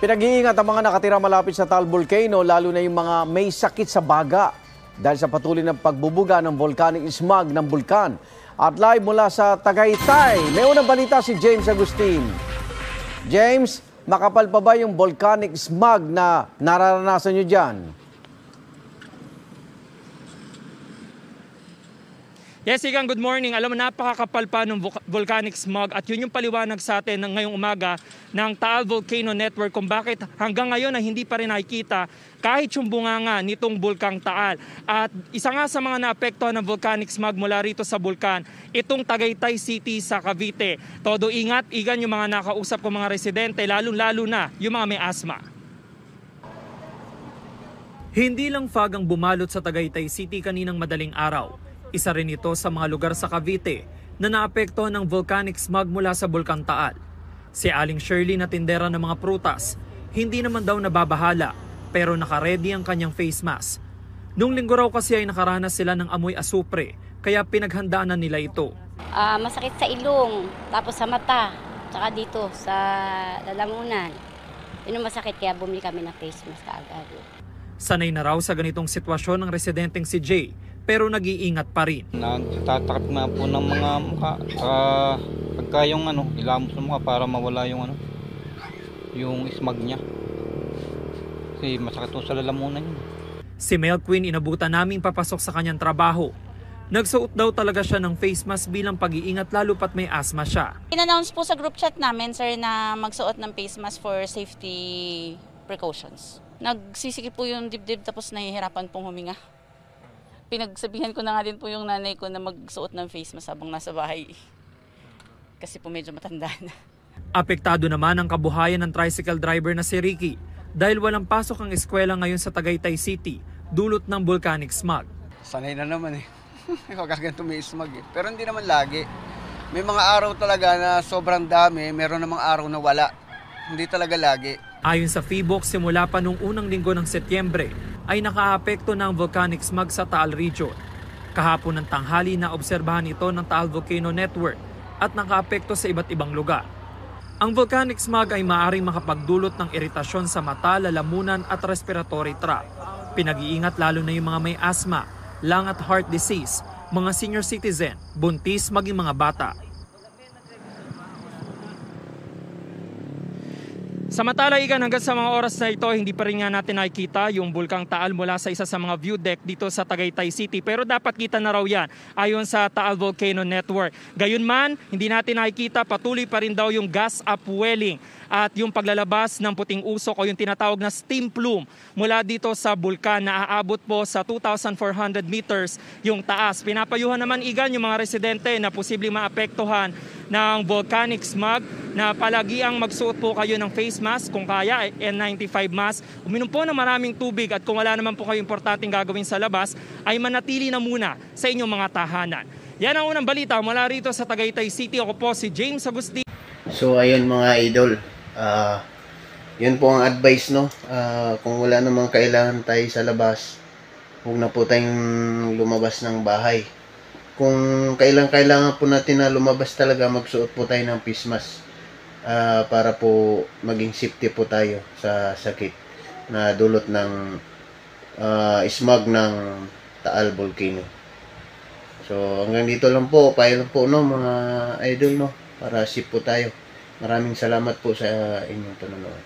Pinag-iingat ang mga nakatira malapit sa Taal Volcano, lalo na yung mga may sakit sa baga dahil sa patuloy ng pagbubuga ng volcanic smog ng bulkan. At live mula sa Tagaytay, may unang balita si James Agustin. James, makapal pa ba yung volcanic smog na nararanasan nyo dyan? Yes, Igang, good morning. Alam mo, napakakapal pa ng volcanic smog at yun yung paliwanag sa atin ng ngayong umaga ng Taal Volcano Network kung bakit hanggang ngayon ay hindi pa rin nakikita kahit yung bunganga nitong bulkang Taal. At isa nga sa mga naapektuhan ng volcanic smog mula rito sa bulkan, itong Tagaytay City sa Cavite. Todo ingat, Igan, yung mga nakausap ko mga residente, lalo-lalo na yung mga may asthma. Hindi lang fog ang bumalot sa Tagaytay City kaninang madaling araw. Isa rin ito sa mga lugar sa Cavite na naapektuhan ng volcanic smog mula sa Bulkang Taal. Si Aling Shirley na tindera ng mga prutas, hindi naman daw nababahala pero nakaredy ang kanyang face mask. Nung linggo raw kasi ay nakaranas sila ng amoy asupre kaya pinaghandaan na nila ito. Masakit sa ilong, tapos sa mata, tsaka dito sa lalamunan. Yun ang masakit kaya bumili kami ng face mask kaagad. Sanay na raw sa ganitong sitwasyon ng residenteng si Jay pero nag-iingat pa rin. Natatakot na po ng mga mukha pagka yung ilamos ng mukha para mawala yung yung smog niya. Kasi masakit po sa lalamunan yun. Si Mel Queen inabutan naming papasok sa kanyang trabaho. Nagsuot daw talaga siya ng face mask bilang pag-iingat lalo pat may asthma siya. In-announce po sa group chat namin, sir, na magsuot ng face mask for safety precautions. Nagsisikip po yung dibdib tapos nahihirapan pong huminga. Pinagsabihan ko na nga din po yung nanay ko na magsuot ng face mask habang nasa bahay. Kasi po medyo matanda na. Apektado naman ang kabuhayan ng tricycle driver na si Ricky dahil walang pasok ang eskwela ngayon sa Tagaytay City dulot ng volcanic smog. Sanay na naman eh. Kagaganto may smog eh. Pero hindi naman lagi. May mga araw talaga na sobrang dami, meron namang araw na wala. Hindi talaga lagi. Ayon sa PHIVOLCS, simula pa noong unang linggo ng Setyembre ay nakaapekto ng volcanic smog sa Taal Region. Kahapon ng tanghali na obserbahan ito ng Taal Volcano Network at nakaapekto sa iba't ibang lugar. Ang volcanic smog ay maaaring makapagdulot ng iritasyon sa mata, lalamunan at respiratory tract. Pinag-iingat lalo na yung mga may asthma, lung at heart disease, mga senior citizen, buntis maging mga bata. Samantala, Igan, hanggang sa mga oras na ito, hindi pa rin nga natin nakikita yung Bulkang Taal mula sa isa sa mga view deck dito sa Tagaytay City. Pero dapat kita na raw yan ayon sa Taal Volcano Network. Gayunman, hindi natin nakikita, patuloy pa rin daw yung gas upwelling at yung paglalabas ng puting usok o yung tinatawag na steam plume mula dito sa bulkan na aabot po sa 2,400 meters yung taas. Pinapayuhan naman, Igan, yung mga residente na posibleng maapektuhan ng volcanic smog na palagi ang magsuot po kayo ng face mask, kung kaya N95 mask. Uminom po ng maraming tubig at kung wala naman po kayo importanteng gagawin sa labas, ay manatili na muna sa inyong mga tahanan. Yan ang unang balita mula rito sa Tagaytay City. Ako po si James Agustin. So ayun mga idol, yun po ang advice, no? Kung wala namang kailangan tayo sa labas, huwag na po tayong lumabas ng bahay. Kung kailangan po natin na lumabas talaga, magsuot po tayo ng face mask para po maging safety po tayo sa sakit na dulot ng smog ng Taal Volcano. So hanggang dito lang po, payo lang po, no, mga idol, no, para safe po tayo. Maraming salamat po sa inyong panonood.